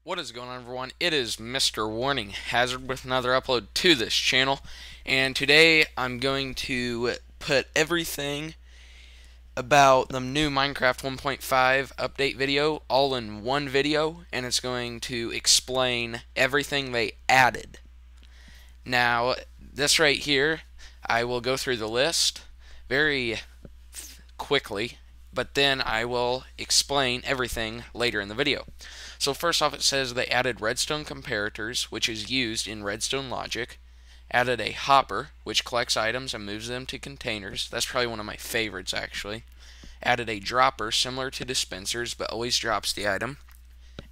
What is going on, everyone? It is MrWARNINGhazard with another upload to this channel, and today I'm going to put everything about the new Minecraft 1.5 update video all in one video, and it's going to explain everything they added. Now, this right here, I will go through the list very quickly, but then I will explain everything later in the video. So first off, it says they added redstone comparators, which is used in redstone logic. Added a hopper, which collects items and moves them to containers. That's probably one of my favorites, actually. Added a dropper, similar to dispensers, but always drops the item.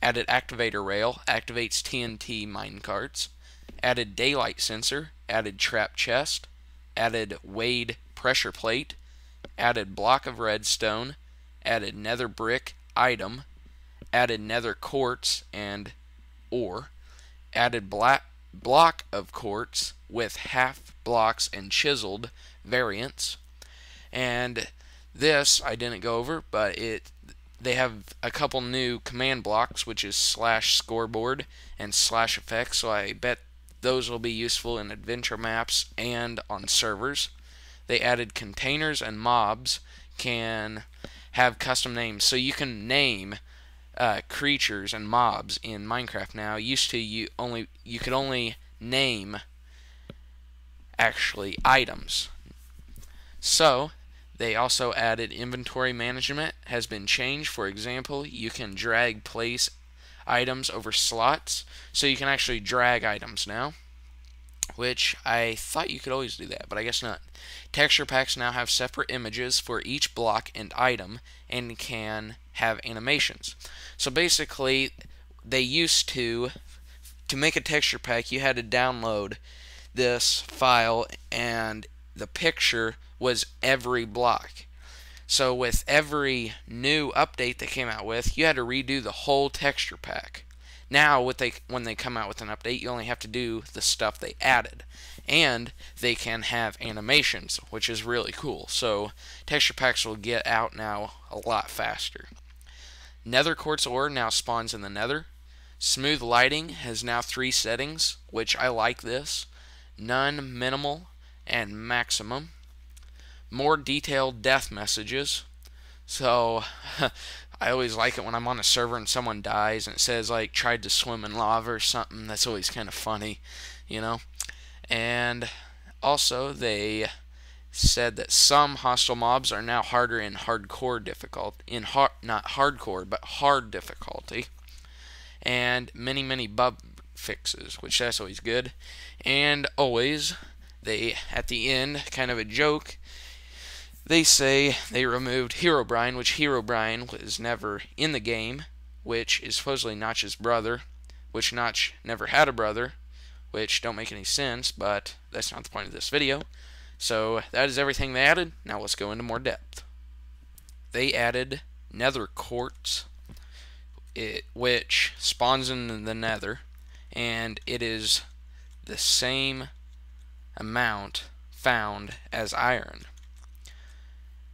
Added activator rail, activates TNT minecarts. Added daylight sensor. Added trap chest. Added weighed pressure plate. Added block of redstone. Added nether brick item. Added nether quartz and ore. Added block of quartz with half blocks and chiseled variants. And this I didn't go over, but they have a couple new command blocks, which is /scoreboard and /effects, so I bet those will be useful in adventure maps and on servers. They added containers, and mobs can have custom names, so you can name creatures and mobs in Minecraft now. Used to you could only name actually items. So they also added inventory management has been changed. For example, you can drag place items over slots, so you can actually drag items now, which I thought you could always do that, but I guess not. Texture packs now have separate images for each block and item and can have animations. So basically, they used to make a texture pack, you had to download this file, and the picture was every block. So with every new update they came out with, you had to redo the whole texture pack. Now, when they come out with an update, you only have to do the stuff they added. And they can have animations, which is really cool. So texture packs will get out now a lot faster. Nether quartz ore now spawns in the nether. Smooth lighting has now 3 settings, which I like this. None, minimal, and maximum. More detailed death messages. So I always like it when I'm on a server and someone dies and it says like tried to swim in lava or something. That's always kind of funny, you know. And also they said that some hostile mobs are now harder in hardcore difficulty, not hardcore but hard difficulty, and many bug fixes, which that's always good. And always they at the end, kind of a joke, they say they removed Herobrine, which Herobrine was never in the game, which is supposedly Notch's brother, which Notch never had a brother, which don't make any sense, but that's not the point of this video. So that is everything they added. Now let's go into more depth. They added nether quartz, which spawns in the nether, and it is the same amount found as iron.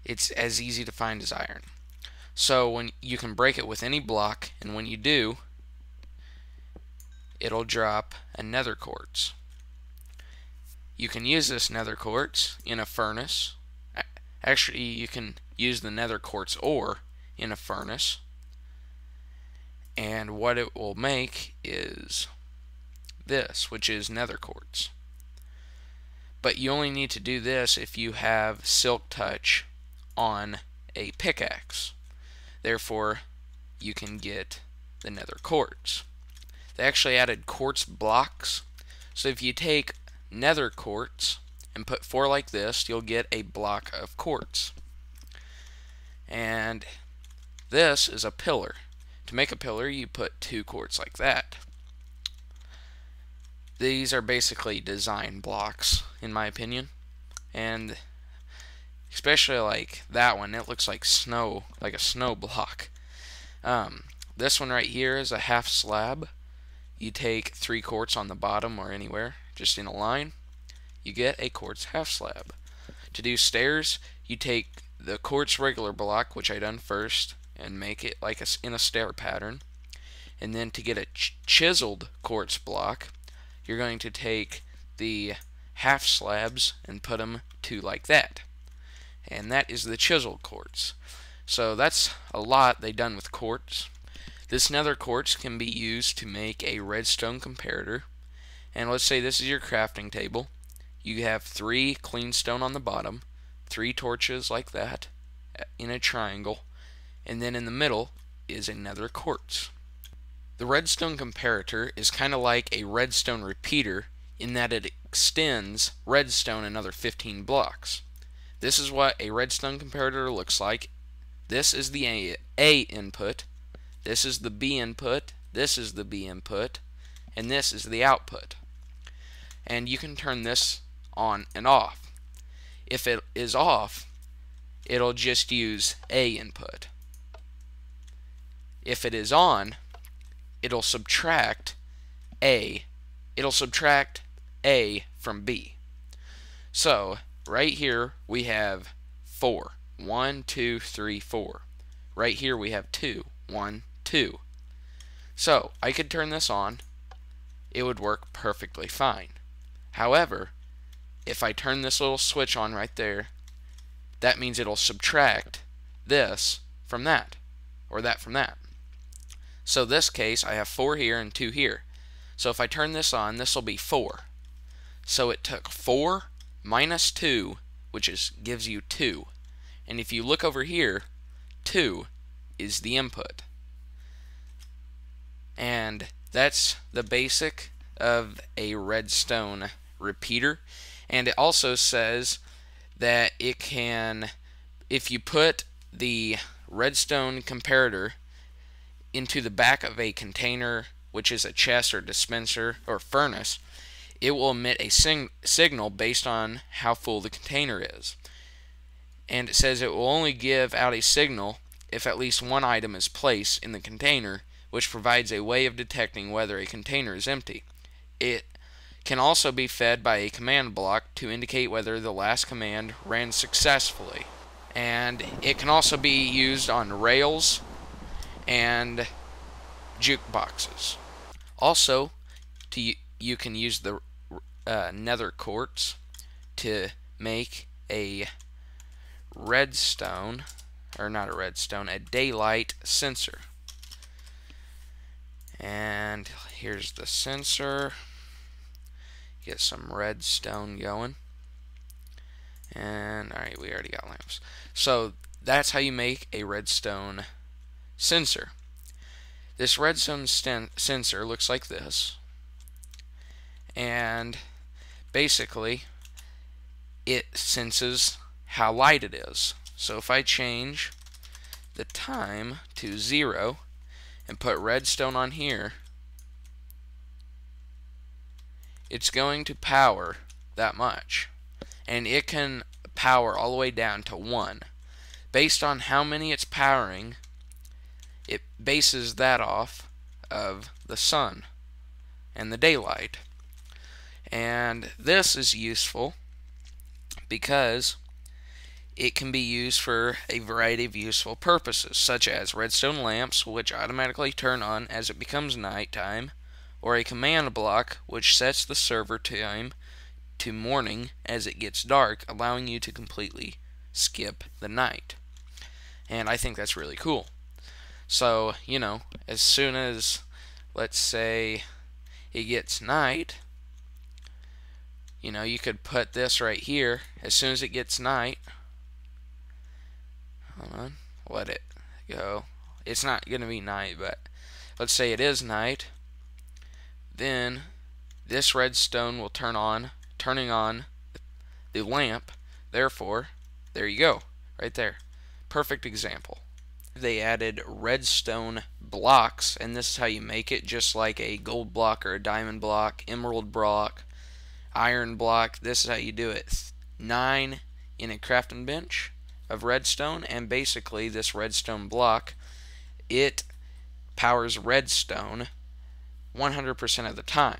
It's as easy to find as iron. So when you can break it with any block, and when you do, it'll drop a nether quartz. You can use this nether quartz in a furnace. Actually, you can use the nether quartz ore in a furnace, and what it will make is this, which is nether quartz. But you only need to do this if you have silk touch on a pickaxe. Therefore, you can get the nether quartz. They actually added quartz blocks. So if you take nether quartz and put 4 like this, you'll get a block of quartz. And this is a pillar. To make a pillar, you put 2 quartz like that. These are basically design blocks, in my opinion. And especially like that one, it looks like snow, like a snow block. This one right here is a half slab. You take 3 quartz on the bottom or anywhere, just in a line, you get a quartz half slab. To do stairs, you take the quartz regular block, which I done first, and make it like in a stair pattern. And then to get a chiseled quartz block, you're going to take the half slabs and put them two like that. And that is the chiseled quartz. So that's a lot they done with quartz. This nether quartz can be used to make a redstone comparator. And let's say this is your crafting table. You have 3 clean stone on the bottom, 3 torches like that in a triangle, and then in the middle is a nether quartz. The redstone comparator is kind of like a redstone repeater in that it extends redstone another 15 blocks. This is what a redstone comparator looks like. This is the A input, this is the B input, this is the B input, and this is the output. And you can turn this on and off. If it is off, it'll just use A input. If it is on, it'll subtract A. It'll subtract A from B. So right here we have 4. 1, 2, 3, 4. Right here we have 2. 1, 2. So I could turn this on. It would work perfectly fine. However, if I turn this little switch on right there, that means it'll subtract this from that, or that from that. So this case, I have 4 here and 2 here. So if I turn this on, this will be 4. So it took 4 minus 2, which gives you 2. And if you look over here, 2 is the input. And that's the basic of a redstone repeater. And it also says that it can, if you put the redstone comparator into the back of a container, which is a chest or dispenser or furnace, it will emit a signal based on how full the container is. And it says it will only give out a signal if at least one item is placed in the container, which provides a way of detecting whether a container is empty. It can also be fed by a command block to indicate whether the last command ran successfully. And it can also be used on rails and jukeboxes. Also, you can use the nether quartz to make a redstone, or not a redstone, a daylight sensor. And here's the sensor. Get some redstone going. And alright, we already got lamps. So that's how you make a redstone sensor. This redstone sensor looks like this. And basically it senses how light it is. So if I change the time to 0 and put redstone on here, it's going to power that much. And it can power all the way down to 1. Based on how many it's powering, it bases that off of the sun and the daylight. And this is useful because it can be used for a variety of useful purposes, such as redstone lamps, which automatically turn on as it becomes nighttime, or a command block, which sets the server time to morning as it gets dark, allowing you to completely skip the night. And I think that's really cool. So, you know, as soon as, let's say, it gets night, you know, you could put this right here. As soon as it gets night, hold on, let it go. It's not going to be night, but let's say it is night. Then this redstone will turning on the lamp. Therefore, there you go, right there. Perfect example. They added redstone blocks, and this is how you make it, just like a gold block or a diamond block, emerald block, iron block. This is how you do it. 9 in a crafting bench of redstone, and basically this redstone block, it powers redstone 100% of the time.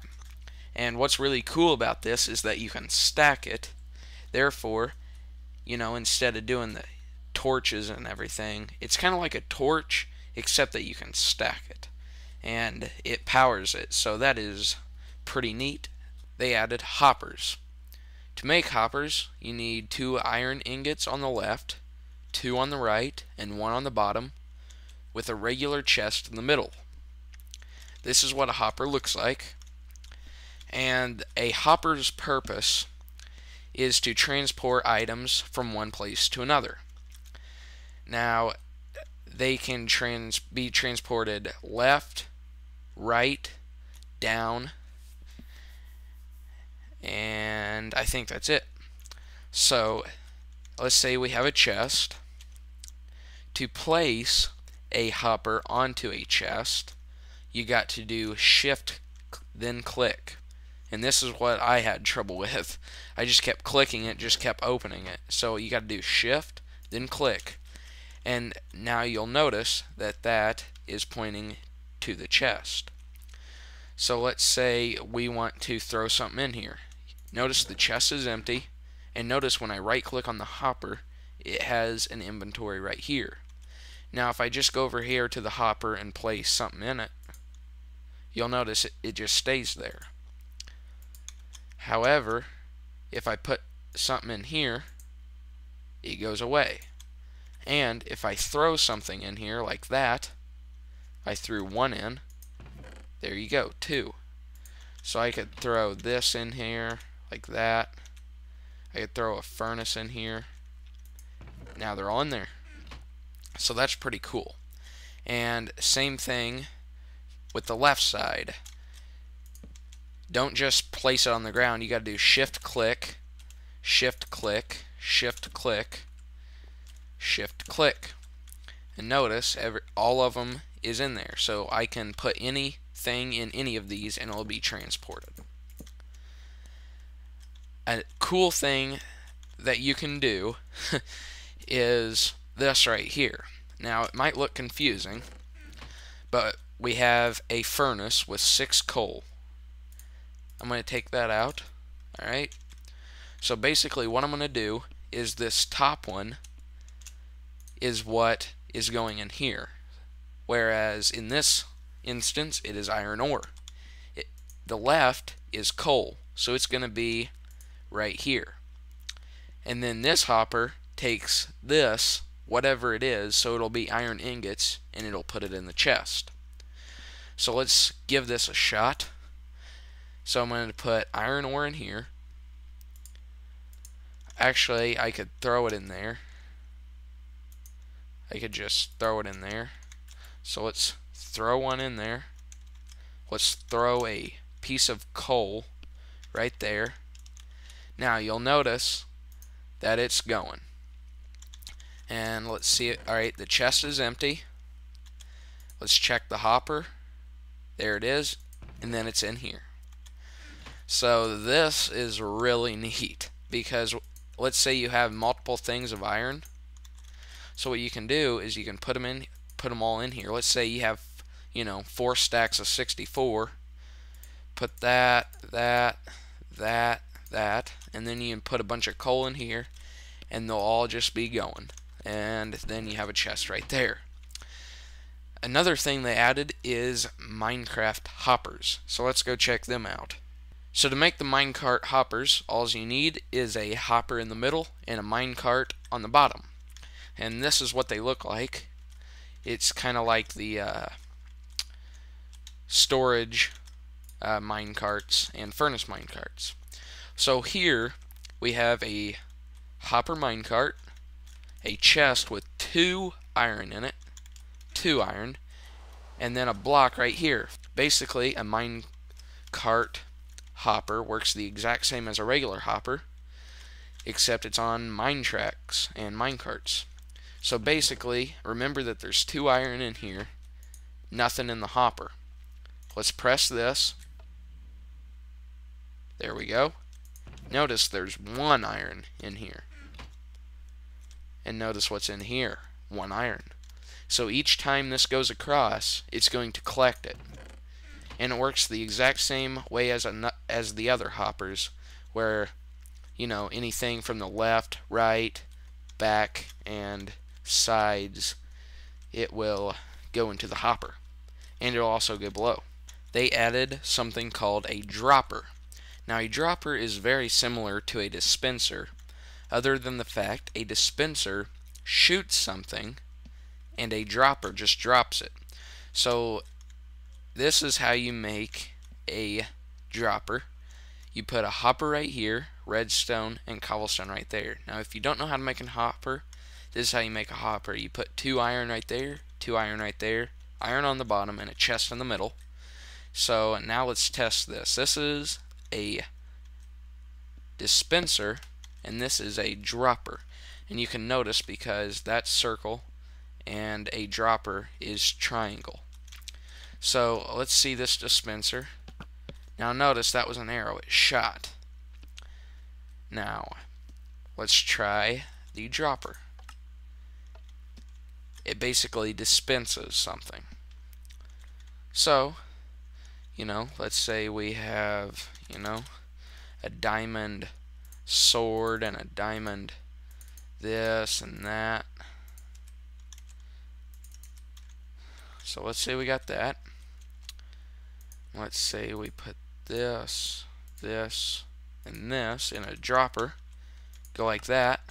And what's really cool about this is that you can stack it. Therefore, you know, instead of doing the torches and everything, it's kind of like a torch, except that you can stack it. and it powers it. So that is pretty neat. They added hoppers. To make hoppers, you need 2 iron ingots on the left, 2 on the right, and 1 on the bottom, with a regular chest in the middle. This is what a hopper looks like. And a hopper's purpose is to transport items from one place to another. Now, they can be transported left, right, down, and I think that's it. So, let's say we have a chest. To place a hopper onto a chest, you got to do shift, then click. And this is what I had trouble with. I just kept clicking it, just kept opening it. So you got to do shift, then click. And now you'll notice that that is pointing to the chest. So let's say we want to throw something in here. Notice the chest is empty, and notice when I right click on the hopper, it has an inventory right here. Now if I just go over here to the hopper and place something in it, you'll notice it just stays there. However, if I put something in here, it goes away. And if I throw something in here like that, I threw 1 in, there you go, 2. So I could throw this in here like that. I could throw a furnace in here. Now they're all in there. So that's pretty cool. And same thing with the left side. Don't just place it on the ground. You got to do shift click, shift click, shift click, shift click. And notice all of them is in there. So I can put anything in any of these and it will be transported. A cool thing that you can do is this right here. Now it might look confusing, but we have a furnace with 6 coal. I'm going to take that out. Alright. So basically what I'm going to do is this top one is what is going in here. Whereas in this instance it is iron ore. The left is coal. So it's going to be right here. And then this hopper takes this, whatever it is, so it'll be iron ingots, and it'll put it in the chest. So let's give this a shot. So I'm going to put iron ore in here. Actually, I could throw it in there. I could just throw it in there. So let's throw one in there. Let's throw a piece of coal right there. Now you'll notice that it's going. And let's see it. Alright, the chest is empty. Let's check the hopper. There it is. And then it's in here. So this is really neat, because let's say you have multiple things of iron. So what you can do is you can put them all in here. Let's say you have, 4 stacks of 64. Put that, and then you can put a bunch of coal in here, and they'll all just be going. And then you have a chest right there. Another thing they added is Minecart hoppers. So let's go check them out. So to make the Minecart hoppers, all you need is a hopper in the middle and a minecart on the bottom. And this is what they look like. It's kind of like the storage minecarts and furnace minecarts. So here we have a hopper minecart, a chest with 2 iron in it, 2 iron, and then a block right here. Basically, a minecart hopper works the exact same as a regular hopper, except it's on mine tracks and minecarts. So basically, remember that there's 2 iron in here, nothing in the hopper. Let's press this. There we go. Notice there's 1 iron in here. And notice what's in here. 1 iron. So each time this goes across, it's going to collect it. And it works the exact same way as the other hoppers, where, anything from the left, right, back, and sides, it will go into the hopper. and it'll also go below. They added something called a dropper. Now a dropper is very similar to a dispenser, other than the fact a dispenser shoots something and a dropper just drops it. So this is how you make a dropper. You put a hopper right here, redstone, and cobblestone right there. Now if you don't know how to make a hopper, this is how you make a hopper. You put 2 iron right there, 2 iron right there, iron on the bottom, and a chest in the middle. So now let's test this. This is a dispenser, and this is a dropper. And you can notice because that's circle and a dropper is triangle. So let's see this dispenser. Now notice that was an arrow, it shot. Now let's try the dropper. It basically dispenses something. So, let's say we have, a diamond sword and a diamond this and that. So let's say we got that. Let's say we put this, this, and this in a dropper. Go like that.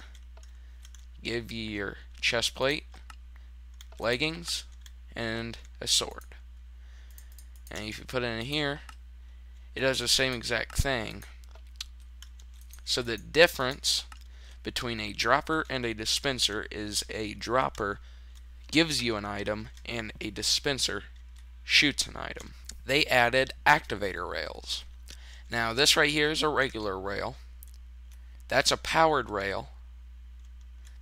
Give you your chest plate, leggings, and a sword. And if you put it in here, it does the same exact thing. So the difference between a dropper and a dispenser is a dropper gives you an item and a dispenser shoots an item. They added Activator Rails. Now this right here is a regular rail. That's a powered rail.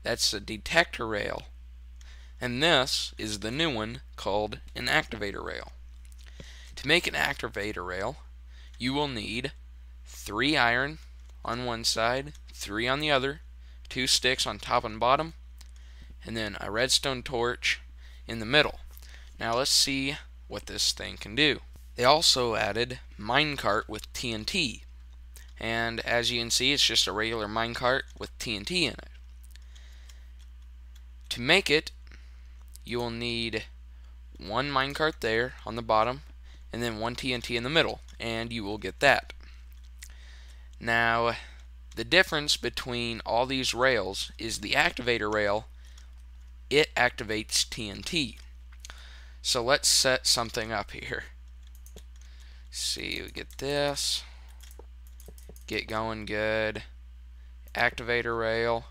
That's a detector rail. And this is the new one called an Activator Rail. To make an Activator Rail, you will need 3 iron on one side, 3 on the other, 2 sticks on top and bottom, and then a redstone torch in the middle. Now let's see what this thing can do. They also added Minecart with TNT. And as you can see, it's just a regular minecart with TNT in it. To make it, you will need 1 minecart there on the bottom, and then 1 TNT in the middle, and you will get that. Now, the difference between all these rails is the Activator Rail, it activates TNT. So let's set something up here. See, we get this. Get going good. Activator Rail.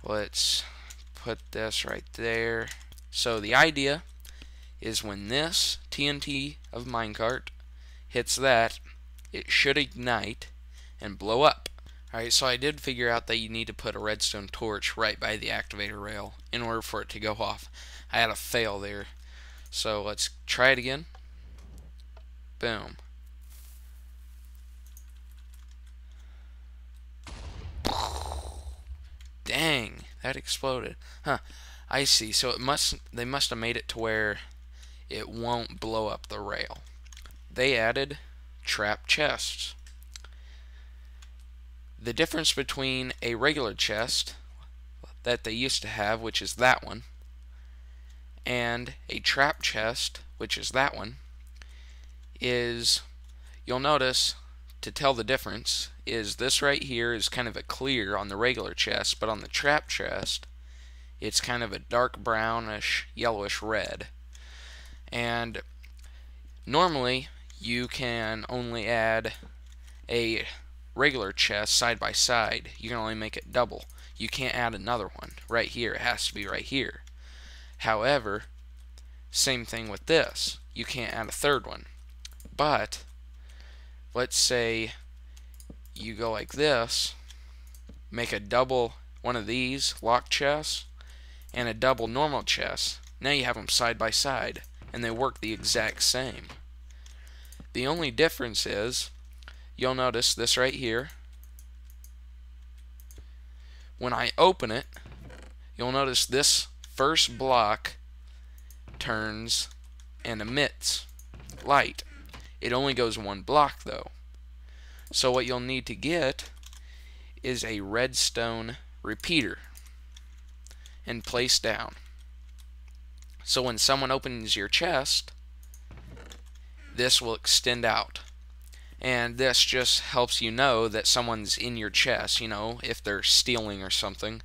Let's put this right there. So the idea is when this TNT of minecart hits that, it should ignite and blow up. Alright, so I did figure out that you need to put a redstone torch right by the activator rail in order for it to go off. I had a fail there. So let's try it again. Boom. Dang, that exploded. Huh. I see. So they must have made it to where it won't blow up the rail. They added trap chests. The difference between a regular chest that they used to have, which is that one, and a trap chest, which is that one, is, you'll notice, to tell the difference, is this right here is kind of a clear on the regular chest, but on the trap chest, it's kind of a dark brownish, yellowish red. And normally, you can only add a regular chest side by side. You can only make it double. You can't add another one right here. It has to be right here. However, same thing with this. You can't add a third one. But let's say you go like this, make a double one of these lock chests and a double normal chest. Now you have them side by side and they work the exact same. The only difference is, you'll notice this right here. When I open it, you'll notice this first block turns and emits light. It only goes one block though. So what you'll need to get is a redstone repeater and place down. So when someone opens your chest, this will extend out. And this just helps you know that someone's in your chest, you know, if they're stealing or something.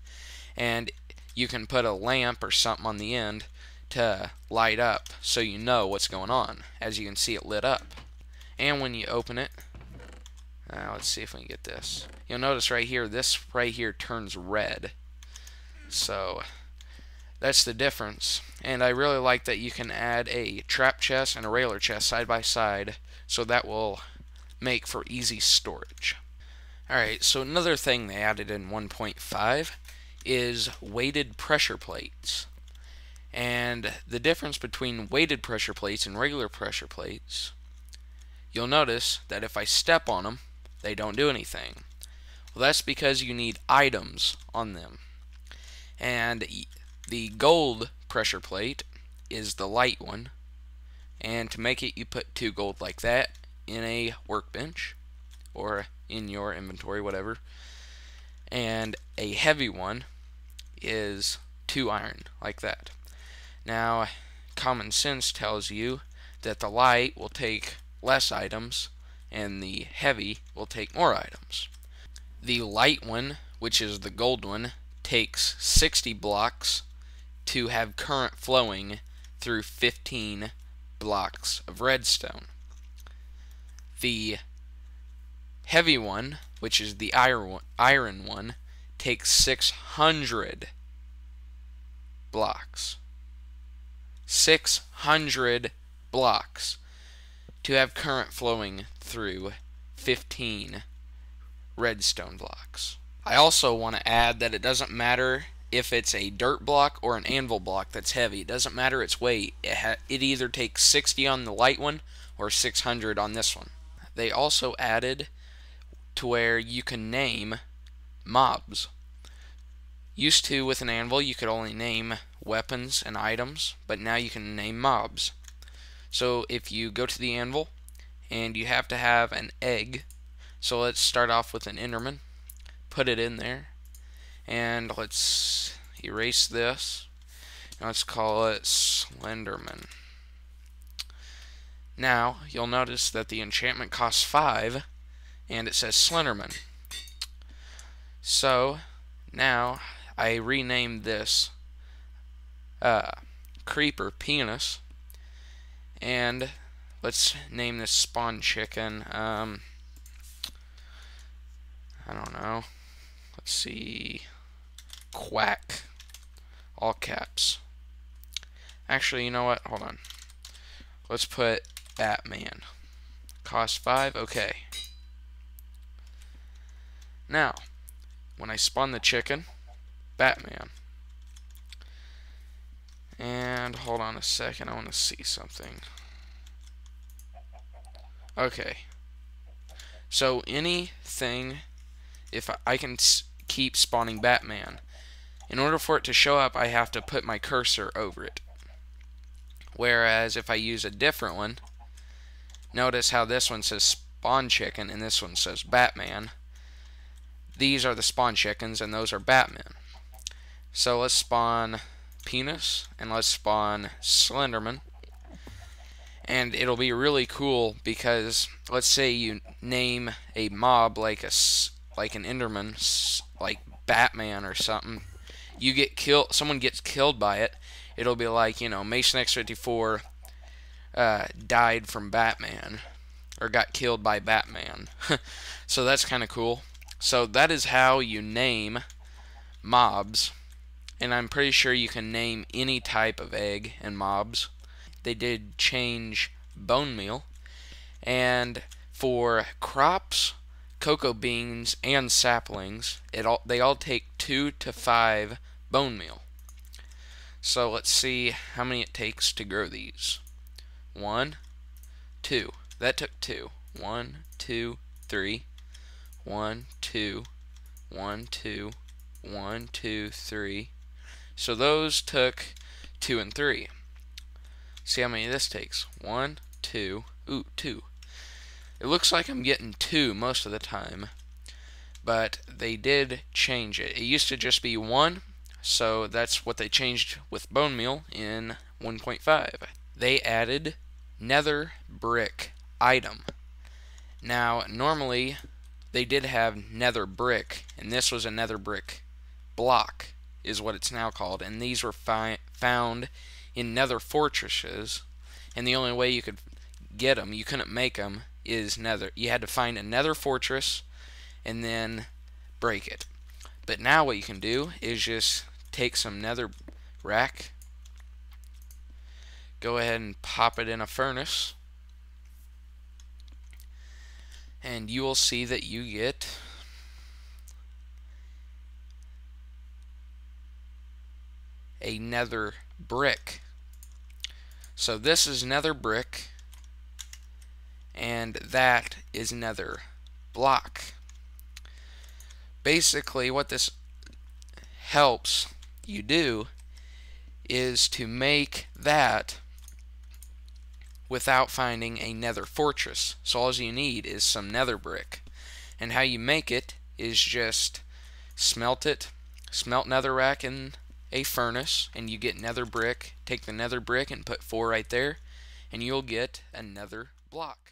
And you can put a lamp or something on the end to light up so you know what's going on. As you can see, it lit up. And when you open it, let's see if we can get this. You'll notice right here, this right here turns red. So that's the difference. And I really like that you can add a trap chest and a railer chest side by side, so that will make for easy storage. Alright, so another thing they added in 1.5 is weighted pressure plates. And the difference between weighted pressure plates and regular pressure plates, you'll notice that if I step on them, they don't do anything. Well, that's because you need items on them. And the gold pressure plate is the light one, and to make it you put 2 gold like that in a workbench or in your inventory, whatever. And a heavy one is 2 iron like that. Now common sense tells you that the light will take less items and the heavy will take more items. The light one, which is the gold one, takes 60 blocks to have current flowing through 15 blocks of redstone. The heavy one, which is the iron one, takes 600 blocks. 600 blocks to have current flowing through 15 redstone blocks. I also want to add that it doesn't matter if it's a dirt block or an anvil block that's heavy. It doesn't matter its weight. It either takes 60 on the light one or 600 on this one. They also added to where you can name mobs. Used to, with an anvil, you could only name weapons and items, but now you can name mobs. So if you go to the anvil and you have to have an egg, so let's start off with an enderman, put it in there, and let's erase this, and let's call it Slenderman. Now you'll notice that the enchantment costs 5 and it says Slenderman. So now I renamed this creeper penis, and let's name this spawn chicken I don't know, let's see, Quack, all caps. Actually, you know what, hold on, let's put Batman, cost 5, okay. Now when I spawn the chicken, Batman. And hold on a second, I want to see something. Okay. So anything, if I can keep spawning Batman, in order for it to show up, I have to put my cursor over it. Whereas if I use a different one, notice how this one says spawn chicken and this one says Batman. These are the spawn chickens and those are Batman. So let's spawn penis and let's spawn Slenderman. And it'll be really cool because let's say you name a mob like an Enderman, like Batman or something. You get killed, someone gets killed by it. It'll be like, you know, Mason X54 died from Batman, or got killed by Batman. So that's kind of cool. So that is how you name mobs, and I'm pretty sure you can name any type of egg and mobs. They did change bone meal, and for crops, cocoa beans, and saplings, they all take 2 to 5 bone meal. So let's see how many it takes to grow these. 1, 2. That took 2. 1, 2, 3. 1, 2, 1, 2, 1, 2, 3. So those took 2 and 3. See how many this takes. 1, 2, 2. It looks like I'm getting 2 most of the time, but they did change it. It used to just be 1, so that's what they changed with bone meal in 1.5. They added Nether Brick item. Now, normally they did have Nether Brick, and this was a Nether Brick block, is what it's now called, and these were found in Nether fortresses, and the only way you could get them, you couldn't make them, is Nether. You had to find a Nether fortress and then break it. But now what you can do is just take some Nether rack, go ahead and pop it in a furnace, and you will see that you get a Nether brick. So this is Nether brick, and that is Nether block. Basically, what this helps you do is to make that without finding a Nether fortress. So all you need is some Nether brick. And how you make it is just smelt netherrack in a furnace, and you get Nether brick. Take the Nether brick and put 4 right there, and you'll get a Nether block.